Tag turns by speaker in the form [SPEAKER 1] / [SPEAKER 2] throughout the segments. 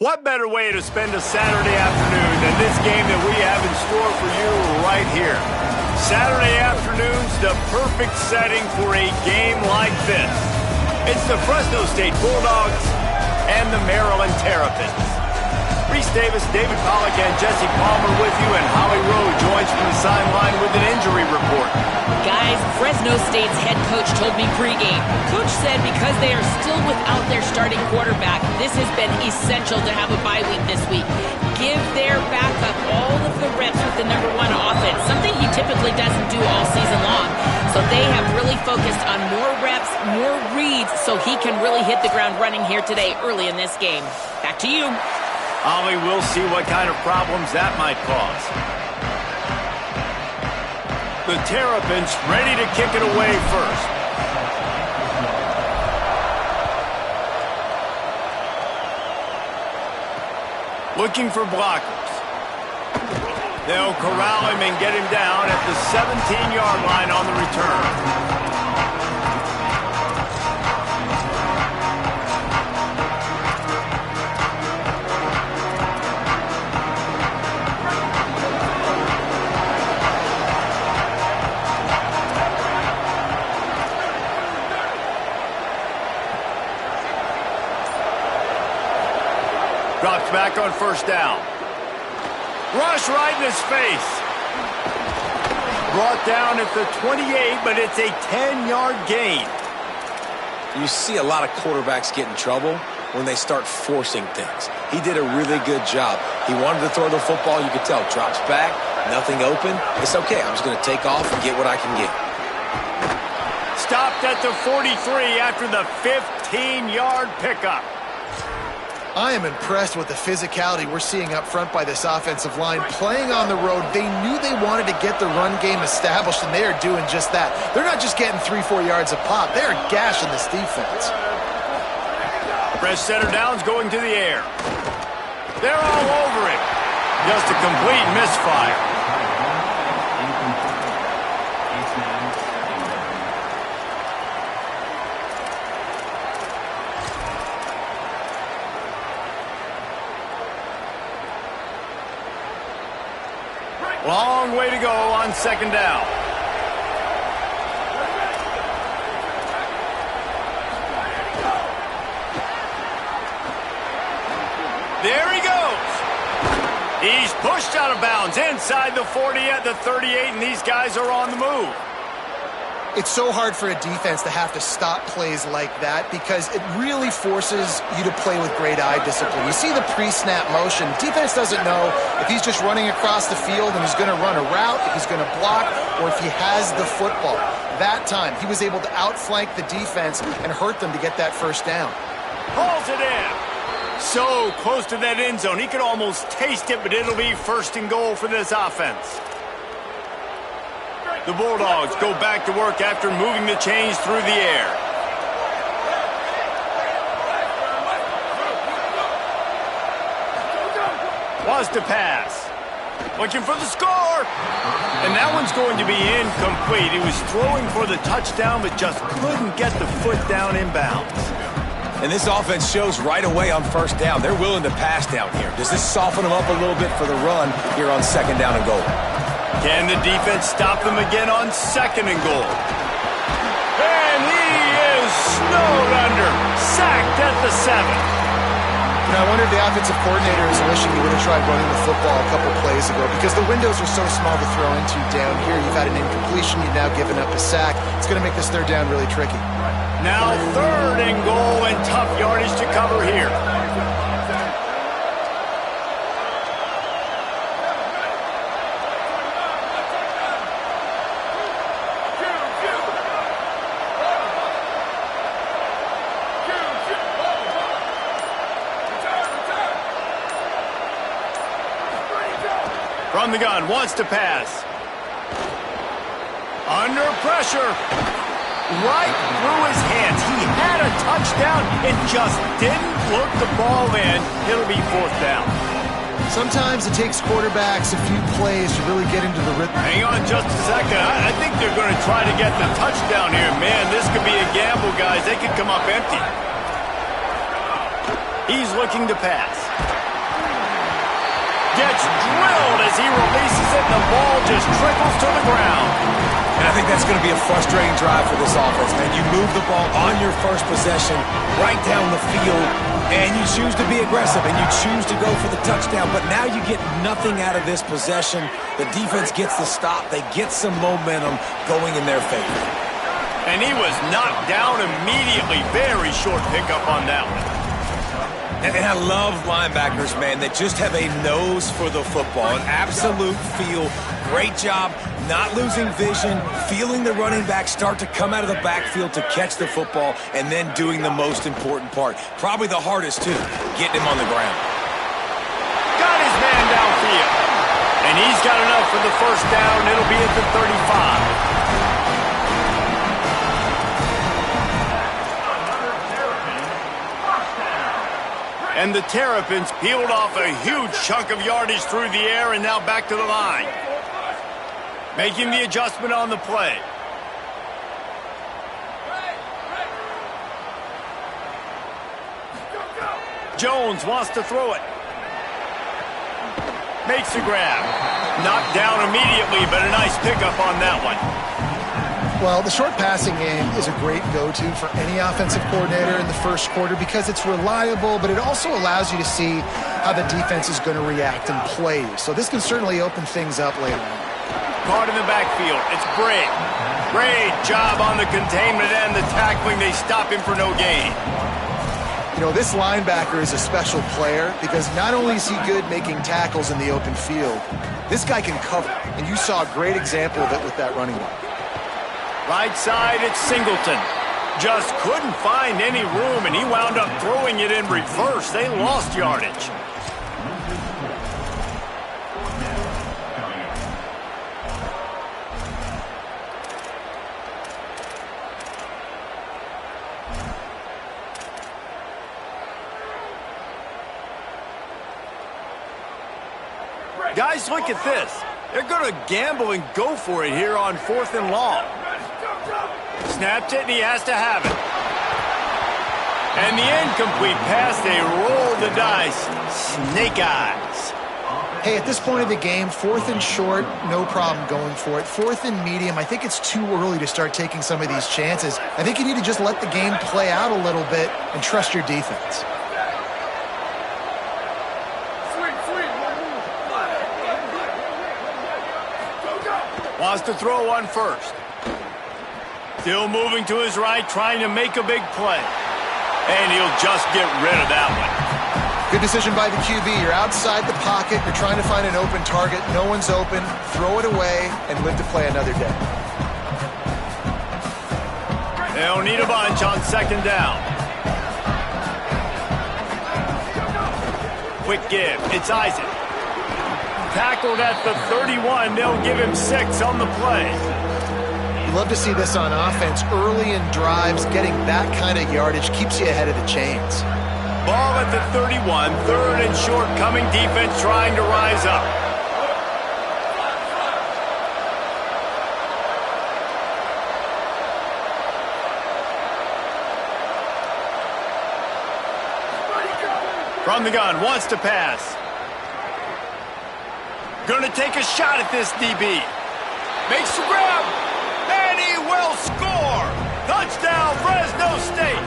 [SPEAKER 1] What better way to spend a Saturday afternoon than this game that we have in store for you right here? Saturday afternoon's the perfect setting for a game like this. It's the Fresno State Bulldogs and the Maryland Terrapins. Reese Davis, David Pollack, and Jesse Palmer with you, and Holly Rowe joins from the sideline with an injury report.
[SPEAKER 2] Guys, Fresno State's head coach told me pregame. Coach said because they are still without their starting quarterback, this has been essential to have a bye week this week. Give their backup all of the reps with the #1 offense, something he typically doesn't do all season long. So they have really focused on more reps, more reads, so he can really hit the ground running here today early in this game. Back to you.
[SPEAKER 1] Ollie, we'll see what kind of problems that might cause. The Terrapins ready to kick it away first. Looking for blockers. They'll corral him and get him down at the 17-yard line on the return. Drops back on first down. Rush right in his face. Brought down at the 28, but it's a 10-yard gain.
[SPEAKER 3] You see a lot of quarterbacks get in trouble when they start forcing things. He did a really good job. He wanted to throw the football. You could tell. Drops back, nothing open. It's okay. I'm just going to take off and get what I can get.
[SPEAKER 1] Stopped at the 43 after the 15-yard pickup.
[SPEAKER 4] I am impressed with the physicality we're seeing up front by this offensive line. Playing on the road, they knew they wanted to get the run game established, and they are doing just that. They're not just getting 3-4 yards a pop. They are gashing this defense.
[SPEAKER 1] Fresh center downs going to the air. They're all over it. Just a complete misfire. Long way to go on second down. There he goes. He's pushed out of bounds inside the 40 at the 38, and these guys are on the move.
[SPEAKER 4] It's so hard for a defense to have to stop plays like that because it really forces you to play with great eye discipline. You see the pre-snap motion. Defense doesn't know if he's just running across the field and he's going to run a route, if he's going to block, or if he has the football. That time, he was able to outflank the defense and hurt them to get that first down.
[SPEAKER 1] Hauls it in. So close to that end zone. He could almost taste it, but it'll be first and goal for this offense. The Bulldogs go back to work after moving the chains through the air. Was to pass. Looking for the score. And that one's going to be incomplete. He was throwing for the touchdown, but just couldn't get the foot down in bounds.
[SPEAKER 3] And this offense shows right away on first down. They're willing to pass down here. Does this soften them up a little bit for the run here on second down and goal?
[SPEAKER 1] Can the defense stop them again on second and goal? And he is snowed under. Sacked at the 7.
[SPEAKER 4] You know, I wonder if the offensive coordinator is wishing he would have tried running the football a couple plays ago because the windows are so small to throw into down here. You've had an incompletion. You've now given up a sack. It's going to make this third down really tricky.
[SPEAKER 1] Now third and goal and tough yardage to cover here. From the gun, wants to pass. Under pressure. Right through his hands. He had a touchdown and just didn't look the ball in. It'll be fourth down.
[SPEAKER 4] Sometimes it takes quarterbacks a few plays to really get into the rhythm.
[SPEAKER 1] Hang on just a second. I think they're going to try to get the touchdown here. Man, this could be a gamble, guys. They could come up empty. He's looking to pass. gets drilled as he releases it, and the ball just trickles to the ground.
[SPEAKER 3] And I think that's going to be a frustrating drive for this offense, man. You move the ball on your first possession right down the field, and you choose to be aggressive, and you choose to go for the touchdown. But now you get nothing out of this possession. The defense gets the stop. They get some momentum going in their favor.
[SPEAKER 1] And he was knocked down immediately. Very short pickup on that one.
[SPEAKER 3] And I love linebackers, man, that just have a nose for the football, an absolute feel. Great job not losing vision, feeling the running back start to come out of the backfield to catch the football, and then doing the most important part. Probably the hardest, too, getting him on the ground.
[SPEAKER 1] Got his man downfield. And he's got enough for the first down. It'll be at the 35. And the Terrapins peeled off a huge chunk of yardage through the air and now back to the line. Making the adjustment on the play. Jones wants to throw it. Makes the grab. Knocked down immediately, but a nice pickup on that one.
[SPEAKER 4] Well, the short passing game is a great go-to for any offensive coordinator in the first quarter because it's reliable, but it also allows you to see how the defense is going to react and play. So this can certainly open things up later on.
[SPEAKER 1] Caught in the backfield. It's Bray. Great job on the containment and the tackling. They stop him for no gain.
[SPEAKER 4] You know, this linebacker is a special player because not only is he good making tackles in the open field, this guy can cover. And you saw a great example of it with that running back.
[SPEAKER 1] Right side, it's Singleton. Just couldn't find any room, and he wound up throwing it in reverse. They lost yardage. Guys, look at this. They're going to gamble and go for it here on 4th and long. Snapped it, and he has to have it. And the incomplete pass, they roll the dice. Snake eyes.
[SPEAKER 4] Hey, at this point of the game, 4th and short, no problem going for it. 4th and medium, I think it's too early to start taking some of these chances. I think you need to just let the game play out a little bit and trust your defense.
[SPEAKER 1] Wants to throw one first. Still moving to his right, trying to make a big play. And he'll just get rid of that one.
[SPEAKER 4] Good decision by the QB. You're outside the pocket. You're trying to find an open target. No one's open. Throw it away and live to play another day.
[SPEAKER 1] They'll need a bunch on 2nd down. Quick give. It's Isaac. Tackled at the 31. They'll give him 6 on the play.
[SPEAKER 4] You love to see this on offense. Early in drives, getting that kind of yardage keeps you ahead of the chains.
[SPEAKER 1] Ball at the 31. 3rd and short. Coming defense trying to rise up. From the gun. Wants to pass. Going to take a shot at this DB. Makes the grab. And he will score. Touchdown, Fresno State.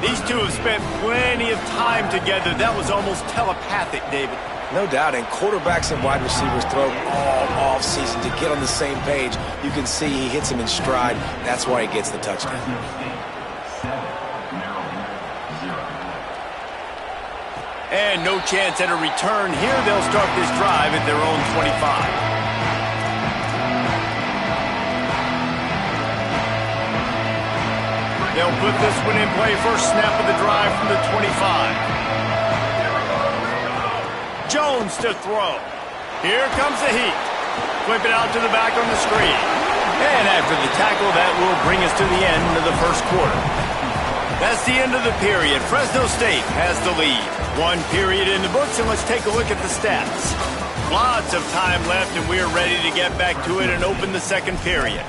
[SPEAKER 1] These two have spent plenty of time together. That was almost telepathic, David.
[SPEAKER 3] No doubt, and quarterbacks and wide receivers throw all off-season to get on the same page. You can see he hits him in stride. That's why he gets the touchdown.
[SPEAKER 1] And no chance at a return here. They'll start this drive at their own 25. They'll put this one in play. First snap of the drive from the 25. Jones to throw. Here comes the heat. Flip it out to the back on the screen. And after the tackle, that will bring us to the end of the first quarter. That's the end of the period. Fresno State has the lead. 1 period in the books, and let's take a look at the stats. Lots of time left, and we're ready to get back to it and open the second period.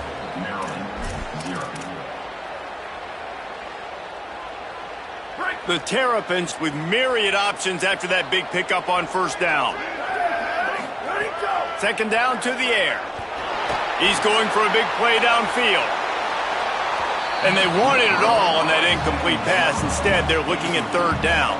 [SPEAKER 1] The Terrapins with myriad options after that big pickup on first down. Second down to the air. He's going for a big play downfield. And they wanted it all on that incomplete pass. Instead, they're looking at third down.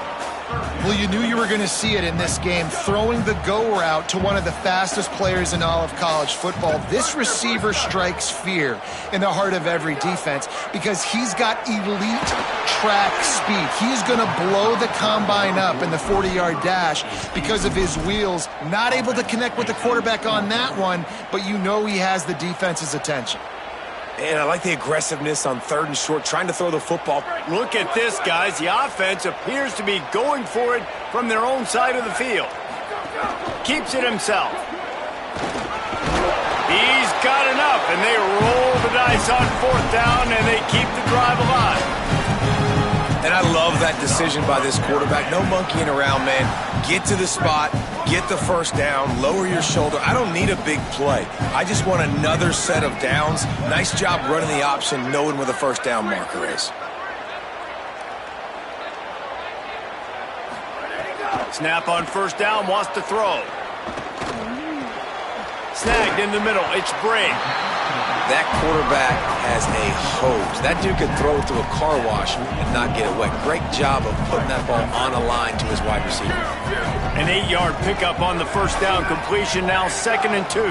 [SPEAKER 4] Well, you knew you were going to see it in this game, throwing the go route to one of the fastest players in all of college football. This receiver strikes fear in the heart of every defense because he's got elite track speed. He's going to blow the combine up in the 40-yard dash because of his wheels. Not able to connect with the quarterback on that one, but you know he has the defense's attention.
[SPEAKER 3] And I like the aggressiveness on third and short, trying to throw the football.
[SPEAKER 1] Look at this, guys. The offense appears to be going for it from their own side of the field. Keeps it himself. He's got enough, and they roll the dice on fourth down, and they keep the drive alive.
[SPEAKER 3] And I love that decision by this quarterback. No monkeying around, man. Get to the spot, get the first down, lower your shoulder. I don't need a big play. I just want another set of downs. Nice job running the option, knowing where the first down marker is.
[SPEAKER 1] Snap on first down, wants to throw. Snagged in the middle, it's Bray.
[SPEAKER 3] That quarterback has a hose. That dude could throw it through a car wash and not get it wet. Great job of putting that ball on a line to his wide receiver.
[SPEAKER 1] An 8-yard pickup on the first down completion, now 2nd and 2.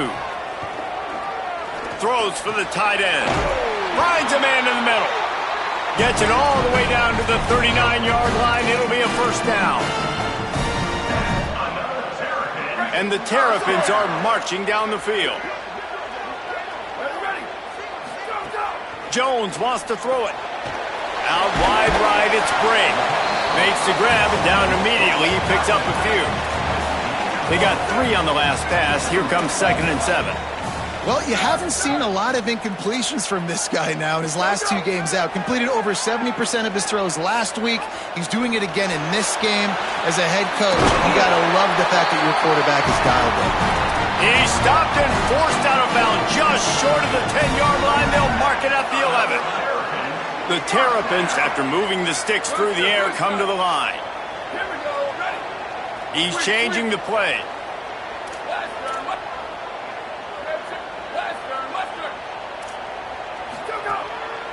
[SPEAKER 1] Throws for the tight end. Finds a man in the middle. Gets it all the way down to the 39-yard line. It'll be a first down. And the Terrapins are marching down the field. Jones wants to throw it. Out wide right, it's Bray. Makes the grab and down immediately. He picks up a few. They got 3 on the last pass. Here comes 2nd and 7.
[SPEAKER 4] Well, you haven't seen a lot of incompletions from this guy now in his last 2 games out. Completed over 70% of his throws last week. He's doing it again in this game. As a head coach, you got to love the fact that your quarterback is dialed in.
[SPEAKER 1] He stopped and forced out of bounds just short of the 10-yard line. They'll mark it at the 11. The Terrapins, after moving the sticks through the air, come to the line. He's changing the play.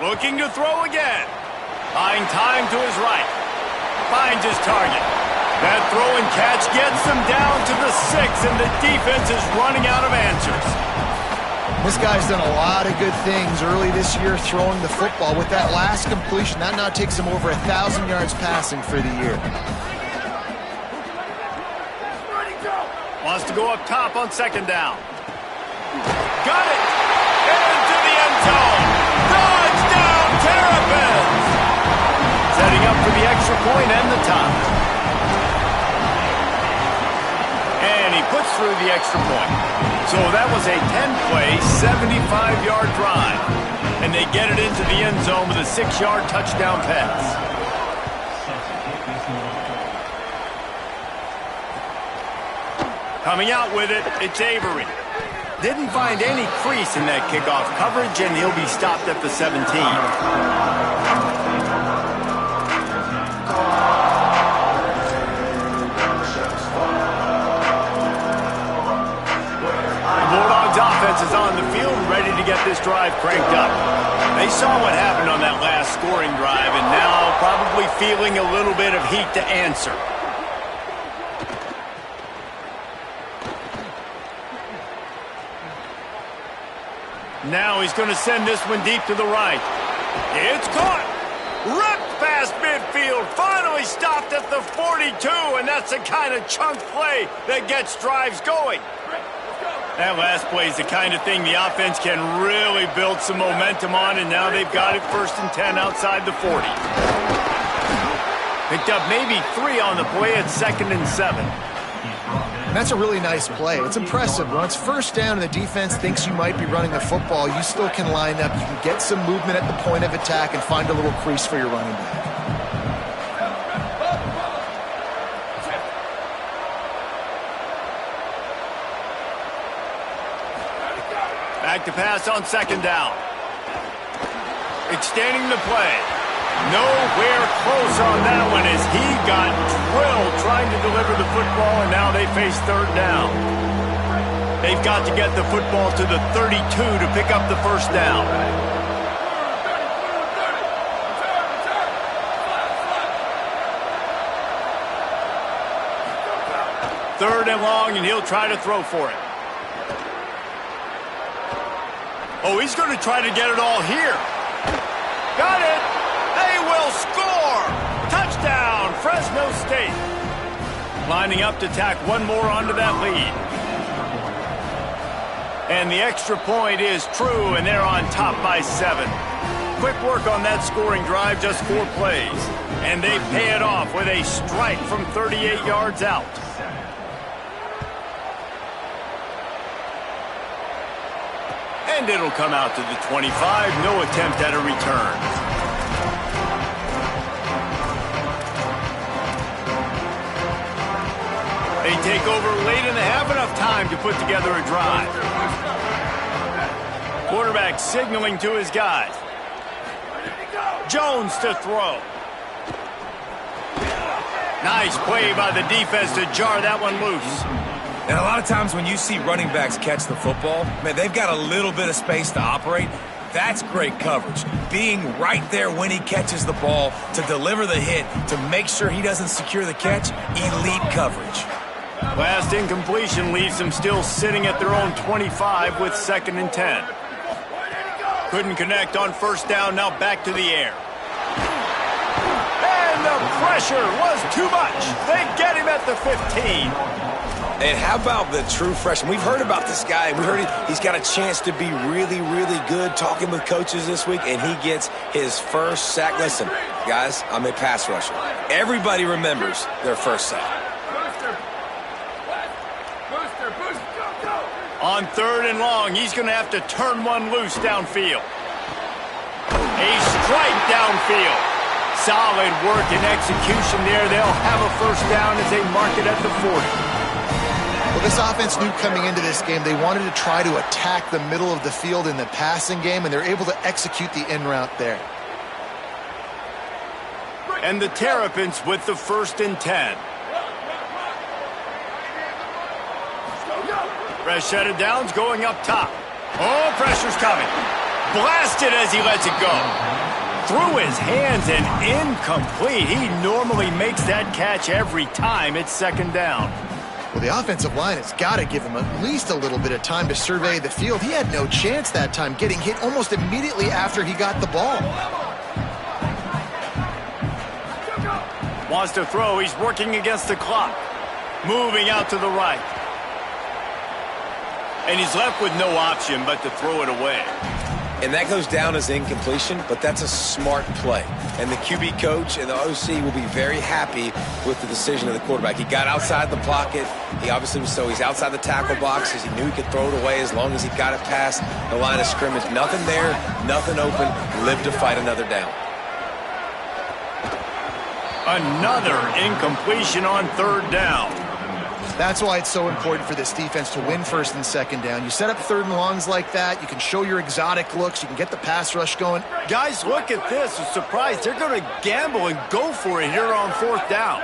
[SPEAKER 1] Looking to throw again. Buying time to his right. Finds his target. That throw and catch gets them down to the 6, and the defense is running out of answers.
[SPEAKER 4] This guy's done a lot of good things early this year throwing the football. With that last completion, that now takes him over 1,000 yards passing for the year.
[SPEAKER 1] Wants to go up top on 2nd down. Got it! Into the end zone! Touchdown, Terrapins! Setting up for the extra point and the tie. And he puts through the extra point. So that was a 10-play, 75-yard drive. And they get it into the end zone with a 6-yard touchdown pass. Coming out with it, it's Avery. Didn't find any crease in that kickoff coverage, and he'll be stopped at the 17. Offense is on the field, ready to get this drive cranked up. They saw what happened on that last scoring drive, and now probably feeling a little bit of heat to answer. Now he's going to send this one deep to the right. It's caught. Ripped past midfield. Finally stopped at the 42, and that's the kind of chunk play that gets drives going. That last play is the kind of thing the offense can really build some momentum on, and now they've got it 1st and 10 outside the 40. Picked up maybe 3 on the play at 2nd and 7.
[SPEAKER 4] And that's a really nice play. It's impressive. When it's first down and the defense thinks you might be running the football, you still can line up. You can get some movement at the point of attack and find a little crease for your running back. Back to pass on 2nd down. Extending the play.
[SPEAKER 1] Nowhere close on that one as he got drilled trying to deliver the football, and now they face third down. They've got to get the football to the 32 to pick up the first down. Third and long, and he'll try to throw for it. Oh, he's going to try to get it all here. Got it. They will score. Touchdown, Fresno State. Lining up to tack one more onto that lead. And the extra point is true, and they're on top by 7. Quick work on that scoring drive, just 4 plays. And they pay it off with a strike from 38 yards out. And it'll come out to the 25. No attempt at a return. They take over late and they have enough time to put together a drive. Quarterback signaling to his guys. Jones to throw. Nice play by the defense to jar that one loose.
[SPEAKER 3] And a lot of times when you see running backs catch the football, man, they've got a little bit of space to operate. That's great coverage. Being right there when he catches the ball to deliver the hit, to make sure he doesn't secure the catch, elite coverage.
[SPEAKER 1] Last incompletion leaves them still sitting at their own 25 with 2nd and 10. Couldn't connect on first down, now back to the air. And the pressure was too much. They get him at the 15.
[SPEAKER 3] And how about the true freshman? We've heard about this guy. We heard he's got a chance to be really, really good talking with coaches this week, and he gets his first sack. Listen, guys, I'm a pass rusher. Everybody remembers their first sack.
[SPEAKER 1] On 3rd and long, he's going to have to turn one loose downfield. A strike downfield. Solid work and execution there. They'll have a first down as they mark it at the 40.
[SPEAKER 4] Well, this offense knew coming into this game they wanted to try to attack the middle of the field in the passing game, and they're able to execute the in route there.
[SPEAKER 1] And the Terrapins with the 1st and 10. Fresh set of downs going up top. Oh, pressure's coming. Blasted as he lets it go. Through his hands and incomplete. He normally makes that catch every time it's 2nd down.
[SPEAKER 4] Well, the offensive line has got to give him at least a little bit of time to survey the field. He had no chance that time, getting hit almost immediately after he got the ball.
[SPEAKER 1] Wants to throw. He's working against the clock. Moving out to the right. And he's left with no option but to throw it away.
[SPEAKER 3] And that goes down as incompletion, but that's a smart play. And the QB coach and the OC will be very happy with the decision of the quarterback. He got outside the pocket. He obviously was he's outside the tackle box because he knew he could throw it away as long as he got it past the line of scrimmage. Nothing there, nothing open. Live to fight another down.
[SPEAKER 1] Another incompletion on 3rd down.
[SPEAKER 4] That's why it's so important for this defense to win 1st and 2nd down. You set up 3rd and longs like that. You can show your exotic looks. You can get the pass rush going.
[SPEAKER 1] Guys, look at this. I'm surprised. They're going to gamble and go for it here on 4th down.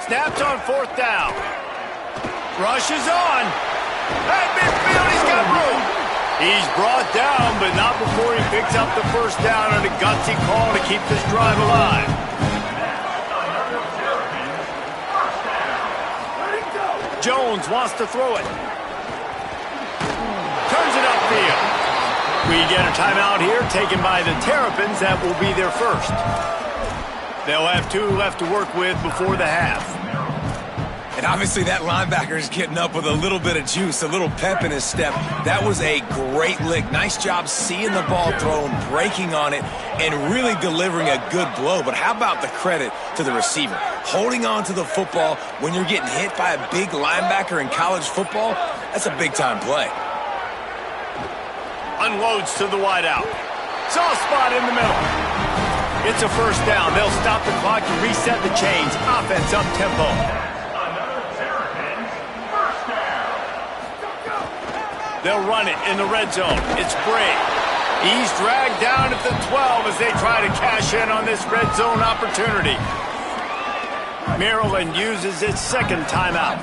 [SPEAKER 1] Snaps on 4th down. Rushes on. At midfield, he's got room. He's brought down, but not before he picks up the first down on a gutsy call to keep this drive alive. Jones wants to throw it. Turns it upfield. We get a timeout here taken by the Terrapins. That will be their first. They'll have 2 left to work with before the half.
[SPEAKER 3] And obviously that linebacker is getting up with a little bit of juice, a little pep in his step. That was a great lick. Nice job seeing the ball thrown, breaking on it, and really delivering a good blow. But how about the credit to the receiver? Holding on to the football when you're getting hit by a big linebacker in college football, that's a big-time play.
[SPEAKER 1] Unloads to the wideout. Soft spot in the middle. It's a first down. They'll stop the clock to reset the chains. Offense up-tempo. They'll run it in the red zone. It's Bray. He's dragged down at the 12 as they try to cash in on this red zone opportunity. Maryland uses its second timeout.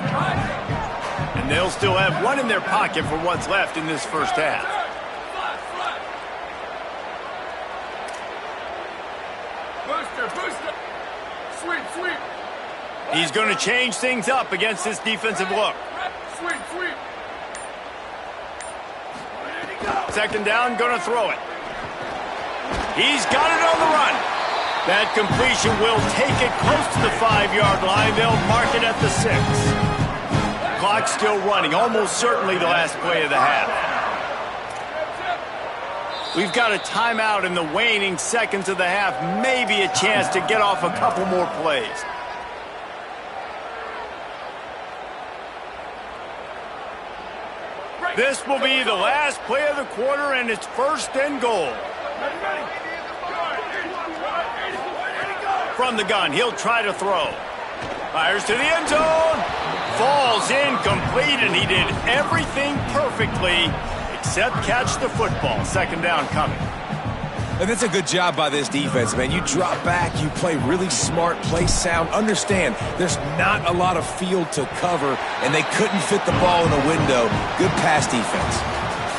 [SPEAKER 1] And they'll still have one in their pocket for what's left in this first half.
[SPEAKER 5] Booster. Sweep.
[SPEAKER 1] He's going to change things up against this defensive look.
[SPEAKER 5] Sweep.
[SPEAKER 1] Second down, going to throw it. He's got it on the run. That completion will take it close to the 5-yard line. They'll mark it at the 6. Clock still running, almost certainly the last play of the half. We've got a timeout in the waning seconds of the half. Maybe a chance to get off a couple more plays. This will be the last play of the quarter, and it's first and goal. From the gun, he'll try to throw. Fires to the end zone. Falls incomplete, and he did everything perfectly except catch the football. Second down coming.
[SPEAKER 3] And that's a good job by this defense, man. You drop back, you play really smart, play sound. Understand, there's not a lot of field to cover, and they couldn't fit the ball in a window. Good pass defense.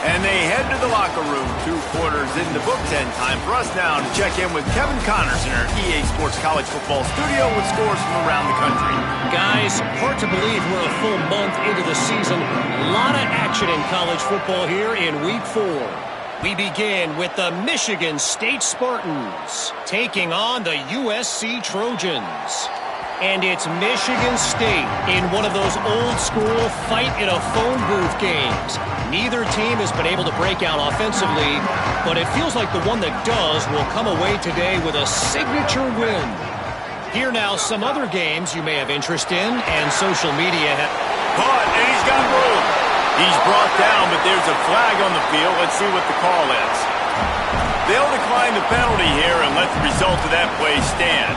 [SPEAKER 1] And they head to the locker room. 2 quarters in the books, and time for us now to check in with Kevin Connors in our EA Sports College Football studio with scores from around the country.
[SPEAKER 6] Guys, hard to believe we're a full month into the season. A lot of action in college football here in Week 4. We begin with the Michigan State Spartans taking on the USC Trojans. And it's Michigan State in one of those old-school fight-in-a-phone booth games. Neither team has been able to break out offensively, but it feels like the one that does will come away today with a signature win. Here now, some other games you may have interest in, and social media
[SPEAKER 1] Caught, and he's got room. He's brought down, but there's a flag on the field. Let's see what the call is. They'll decline the penalty here and let the result of that play stand.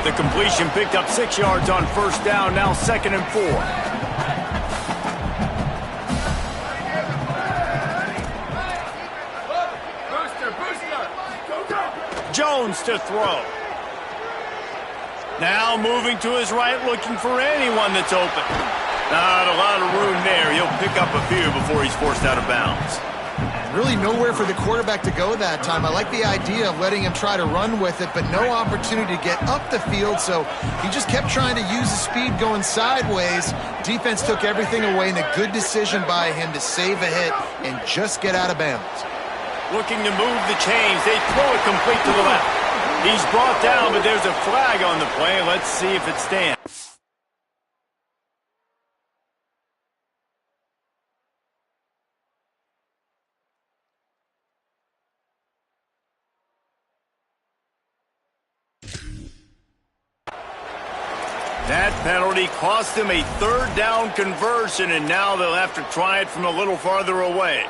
[SPEAKER 1] The completion picked up 6 yards on first down, now 2nd and 4.
[SPEAKER 5] Booster.
[SPEAKER 1] Jones to throw. Now moving to his right, looking for anyone that's open. Not a lot of room there. He'll pick up a few before he's forced out of bounds.
[SPEAKER 4] Really nowhere for the quarterback to go that time. I like the idea of letting him try to run with it, but no opportunity to get up the field, so he just kept trying to use the speed going sideways. Defense took everything away, and a good decision by him to save a hit and just get out of bounds.
[SPEAKER 1] Looking to move the chains. They throw it complete to the left. He's brought down, but there's a flag on the play. Let's see if it stands. That penalty cost them a 3rd down conversion, and now they'll have to try it from a little farther away.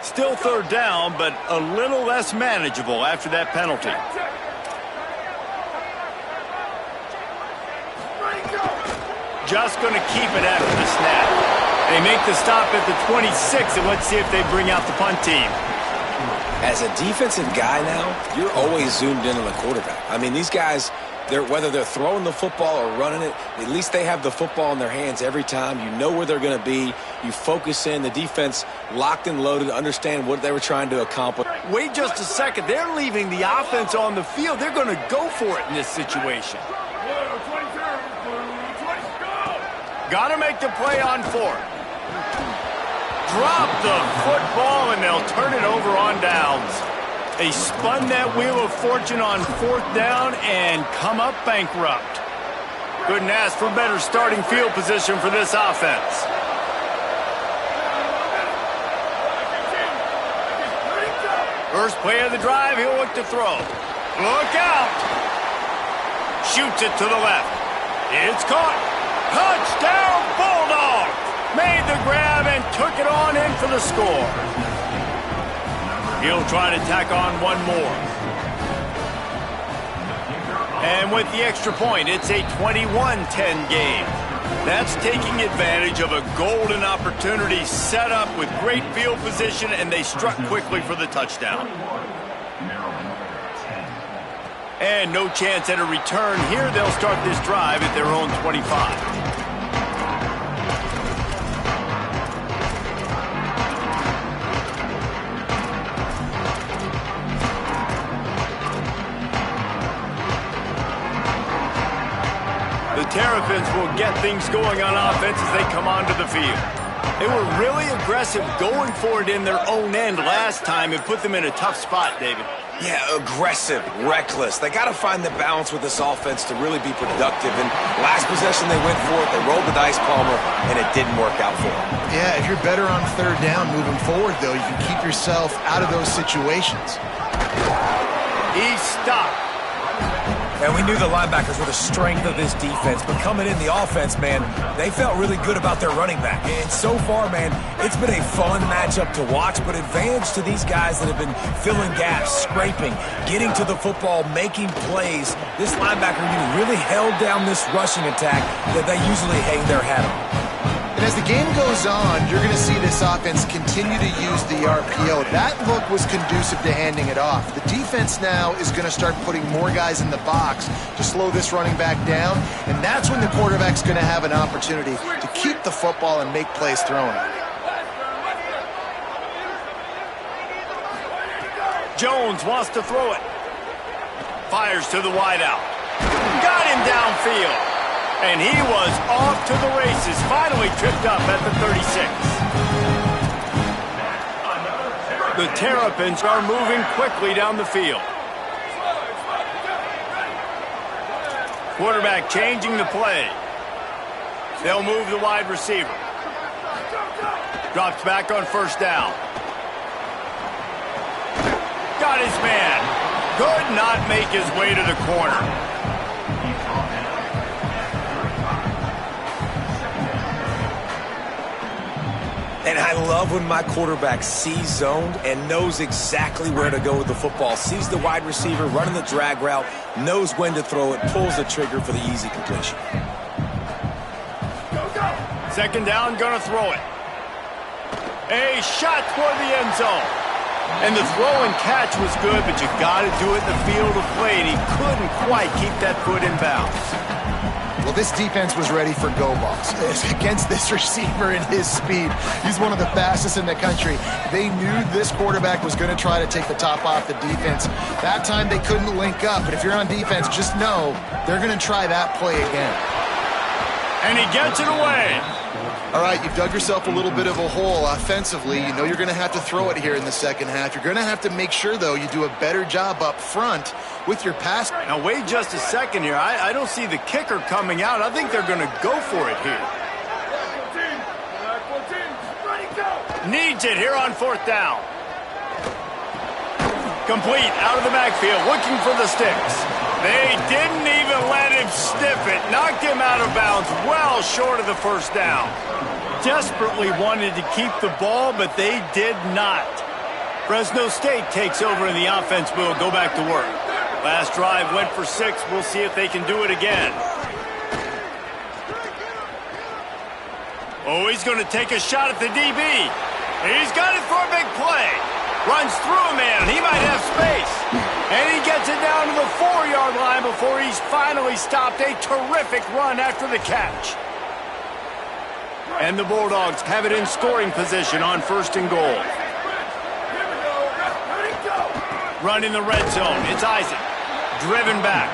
[SPEAKER 1] Still 3rd down, but a little less manageable after that penalty. Just going to keep it after the snap. They make the stop at the 26, and let's see if they bring out the punt team.
[SPEAKER 3] As a defensive guy now, you're always zoomed in on the quarterback. I mean, these guys, whether they're throwing the football or running it, at least they have the football in their hands every time. You know where they're going to be. You focus in. The defense locked and loaded, understand what they were trying to accomplish.
[SPEAKER 1] Wait just a second. They're leaving the offense on the field. They're going to go for it in this situation. Got to make the play on 4th. Drop the football, and they'll turn it over on downs. They spun that wheel of fortune on 4th down and come up bankrupt. Couldn't ask for better starting field position for this offense. First play of the drive, he'll look to throw. Look out! Shoots it to the left. It's caught. Touchdown, Bulldog! Made the grab and took it on in for the score. He'll try to tack on one more. And with the extra point, it's a 21-10 game. That's taking advantage of a golden opportunity set up with great field position, and they struck quickly for the touchdown. And no chance at a return here. They'll start this drive at their own 25. The Terrapins will get things going on offense as they come onto the field. They were really aggressive going for it in their own end last time and put them in a tough spot, David.
[SPEAKER 3] Yeah, aggressive, reckless. They got to find the balance with this offense to really be productive. And last possession they went for it, they rolled the dice, Palmer, and it didn't work out for them.
[SPEAKER 4] Yeah, if you're better on third down moving forward, though, you can keep yourself out of those situations.
[SPEAKER 1] He stopped.
[SPEAKER 3] And we knew the linebackers were the strength of this defense, but coming in the offense, man, they felt really good about their running back. And so far, man, it's been a fun matchup to watch, but advantage to these guys that have been filling gaps, scraping, getting to the football, making plays. This linebacker unit really held down this rushing attack that they usually hang their hat on.
[SPEAKER 4] And as the game goes on, you're going to see this offense continue to use the RPO. That look was conducive to handing it off. The defense now is going to start putting more guys in the box to slow this running back down, and that's when the quarterback's going to have an opportunity to keep the football and make plays throwing it.
[SPEAKER 1] Jones wants to throw it. Fires to the wideout. Got him downfield. And he was off to the races, finally tripped up at the 36. The Terrapins are moving quickly down the field. Quarterback changing the play. They'll move the wide receiver. Drops back on first down. Got his man. Could not make his way to the corner.
[SPEAKER 3] And I love when my quarterback sees zoned and knows exactly where to go with the football. Sees the wide receiver running the drag route, knows when to throw it, pulls the trigger for the easy completion.
[SPEAKER 1] Second down, gonna throw it. A shot toward the end zone. And the throw and catch was good, but you gotta do it in the field of play, and he couldn't quite keep that foot in bounds.
[SPEAKER 4] Well, this defense was ready for go balls against this receiver and his speed. He's one of the fastest in the country. They knew this quarterback was going to try to take the top off the defense. That time they couldn't link up, but if you're on defense, just know they're going to try that play again.
[SPEAKER 1] And he gets it away.
[SPEAKER 4] All right, you've dug yourself a little bit of a hole offensively. You know you're going to have to throw it here in the second half. You're going to have to make sure, though, you do a better job up front with your pass.
[SPEAKER 1] Now, wait just a second here. I don't see the kicker coming out. I think they're going to go for it here. Needs it here on fourth down. Complete out of the backfield, looking for the sticks. They didn't even let him sniff it. Knocked him out of bounds, well short of the first down. Desperately wanted to keep the ball, but they did not. Fresno State takes over and the offense will go back to work. Last drive went for 6. We'll see if they can do it again. Oh, he's going to take a shot at the DB. He's got it for a big play. Runs through a man. He might have space. And he gets it down to the 4-yard line before he's finally stopped. A terrific run after the catch. And the Bulldogs have it in scoring position on first and goal. Run in the red zone. It's Isaac. Driven back.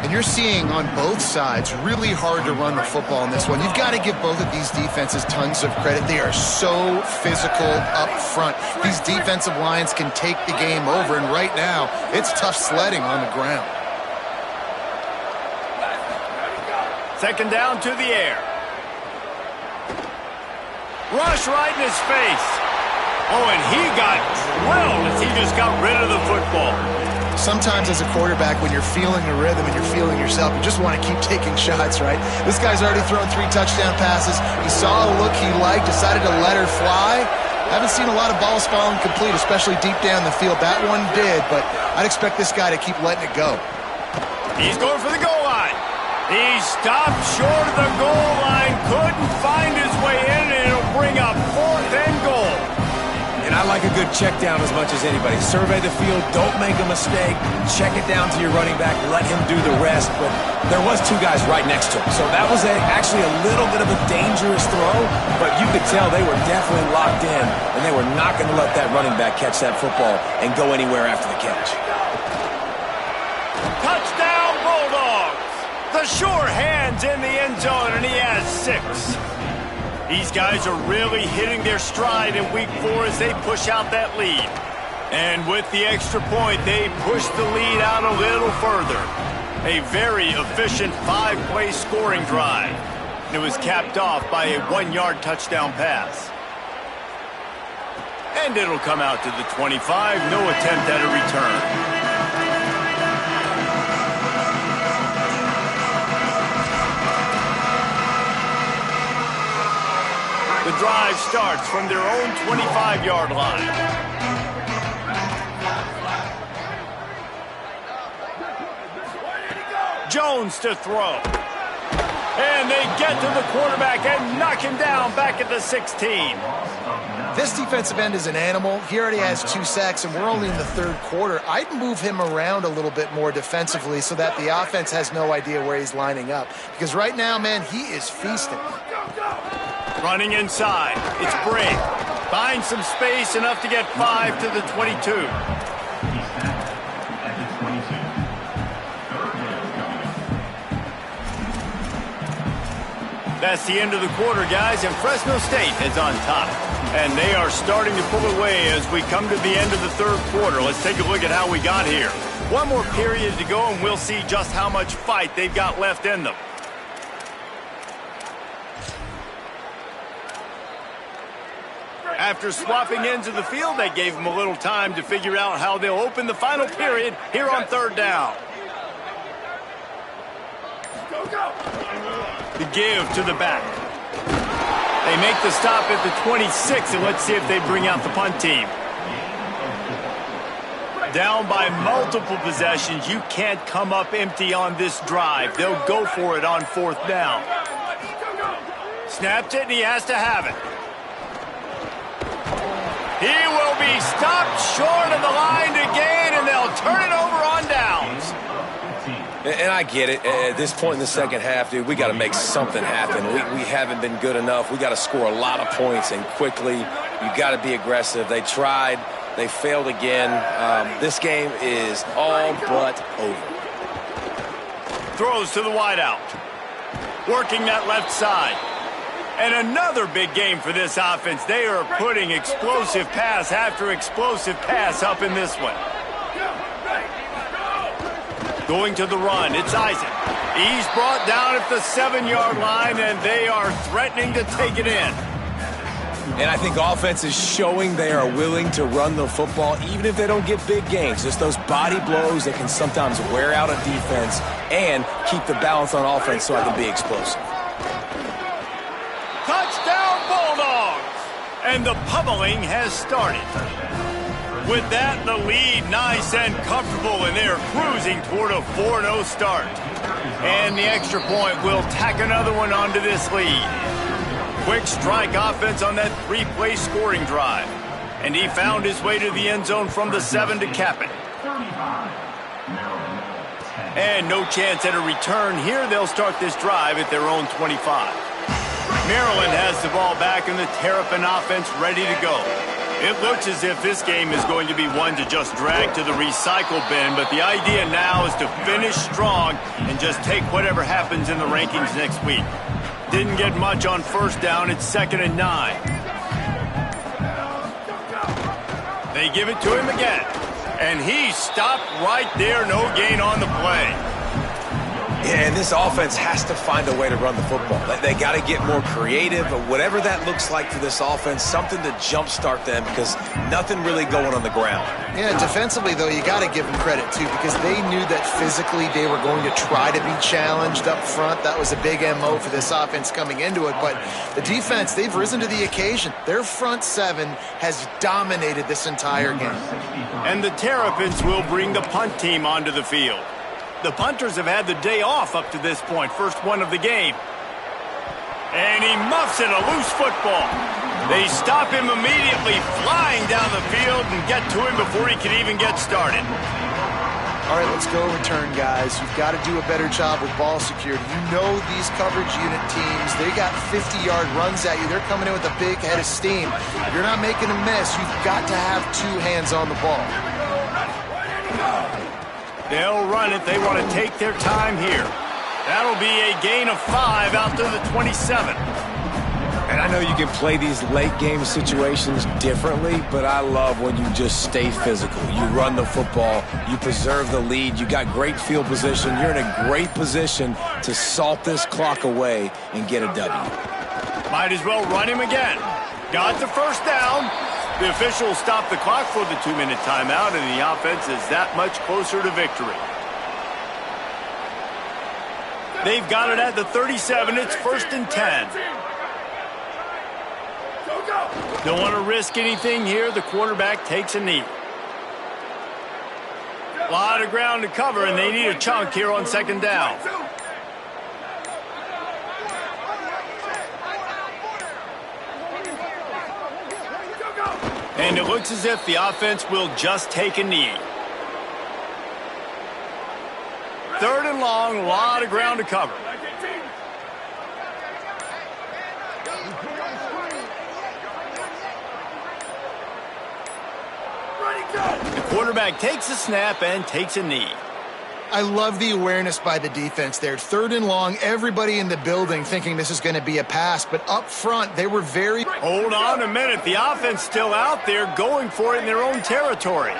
[SPEAKER 4] And you're seeing on both sides really hard to run the football in this one. You've got to give both of these defenses tons of credit. They are so physical up front. These defensive lines can take the game over, and right now, it's tough sledding on the ground.
[SPEAKER 1] Second down to the air. Rush right in his face. Oh, and he got drilled as he just got rid of the football.
[SPEAKER 4] Sometimes as a quarterback, when you're feeling the rhythm and you're feeling yourself, you just want to keep taking shots, right? This guy's already thrown 3 touchdown passes. He saw a look he liked, decided to let her fly. Haven't seen a lot of balls falling complete, especially deep down the field. That one did, but I'd expect this guy to keep letting it go.
[SPEAKER 1] He's going for the goal line. He stopped short of the goal line, couldn't find his way in, and it'll bring up 4th and goal.
[SPEAKER 3] And I like a good check down as much as anybody. Survey the field, don't make a mistake, check it down to your running back, let him do the rest. But there was 2 guys right next to him. So that was actually a little bit of a dangerous throw, but you could tell they were definitely locked in, and they were not going to let that running back catch that football and go anywhere after the catch.
[SPEAKER 1] Touchdown, Bulldogs! The sure hands in the end zone, and he has 6. These guys are really hitting their stride in week 4 as they push out that lead. And with the extra point, they push the lead out a little further. A very efficient 5-play scoring drive. It was capped off by a 1-yard touchdown pass. And it'll come out to the 25, no attempt at a return. The drive starts from their own 25-yard line. Jones to throw. And they get to the quarterback and knock him down back at the 16.
[SPEAKER 4] This defensive end is an animal. He already has 2 sacks, and we're only in the 3rd quarter. I'd move him around a little bit more defensively so that the offense has no idea where he's lining up. Because right now, man, he is feasting.
[SPEAKER 1] Running inside. It's Brink. Finds some space, enough to get 5 to the 22. That's the end of the quarter, guys, and Fresno State is on top. And they are starting to pull away as we come to the end of the 3rd quarter. Let's take a look at how we got here. One more period to go, and we'll see just how much fight they've got left in them. After swapping ends of the field, they gave them a little time to figure out how they'll open the final period here on 3rd down. The give to the back. They make the stop at the 26, and let's see if they bring out the punt team. Down by multiple possessions, you can't come up empty on this drive. They'll go for it on 4th down. Snapped it, and he has to have it. He will be stopped short of the line to gain, and they'll turn it over on downs.
[SPEAKER 3] And I get it. At this point in the second half, dude, we got to make something happen. We haven't been good enough. We got to score a lot of points and quickly. You got to be aggressive. They tried. They failed again. This game is all but over.
[SPEAKER 1] Throws to the wideout. Working that left side. And another big game for this offense. They are putting explosive pass after explosive pass up in this one. Going to the run, it's Isaac. He's brought down at the 7-yard line, and they are threatening to take it in.
[SPEAKER 3] And I think offense is showing they are willing to run the football, even if they don't get big gains. Just those body blows that can sometimes wear out a defense and keep the balance on offense so I can be explosive.
[SPEAKER 1] Touchdown, Bulldogs! And the pummeling has started. With that, the lead nice and comfortable, and they're cruising toward a 4-0 start. And the extra point will tack another one onto this lead. Quick strike offense on that 3-play scoring drive. And he found his way to the end zone from the 7 to cap it. And no chance at a return here. They'll start this drive at their own 25. Maryland has the ball back, and the Terrapin offense ready to go. It looks as if this game is going to be one to just drag to the recycle bin, but the idea now is to finish strong and just take whatever happens in the rankings next week. Didn't get much on 1st down. It's 2nd and 9. They give it to him again, and he stopped right there. No gain on the play.
[SPEAKER 3] Yeah, and this offense has to find a way to run the football. They got to get more creative, but whatever that looks like for this offense, something to jumpstart them because nothing really going on the ground.
[SPEAKER 4] Yeah, defensively, though, you got to give them credit, too, because they knew that physically they were going to try to be challenged up front. That was a big MO for this offense coming into it, but the defense, they've risen to the occasion. Their front 7 has dominated this entire game.
[SPEAKER 1] And the Terrapins will bring the punt team onto the field. The punters have had the day off up to this point. First one of the game. And he muffs it, a loose football. They stop him immediately, flying down the field and get to him before he can even get started.
[SPEAKER 4] All right, let's go return, guys. You've got to do a better job with ball security. You know these coverage unit teams, they got 50-yard runs at you. They're coming in with a big head of steam. If you're not making a miss, you've got to have two hands on the ball.
[SPEAKER 1] They'll run it. They want to take their time here. That'll be a gain of 5 out to the 27.
[SPEAKER 3] And I know you can play these late-game situations differently, but I love when you just stay physical. You run the football, you preserve the lead, you got great field position, you're in a great position to salt this clock away and get a W.
[SPEAKER 1] Might as well run him again. Got the first down. The officials stop the clock for the 2-minute timeout, and the offense is that much closer to victory. They've got it at the 37. It's 1st and 10. Don't want to risk anything here. The quarterback takes a knee. A lot of ground to cover, and they need a chunk here on 2nd down. And it looks as if the offense will just take a knee. 3rd and long, a lot of ground to cover. The quarterback takes a snap and takes a knee.
[SPEAKER 4] I love the awareness by the defense there. 3rd and long, everybody in the building thinking this is going to be a pass, but up front, they were very...
[SPEAKER 1] Hold on a minute. The offense still out there going for it in their own territory.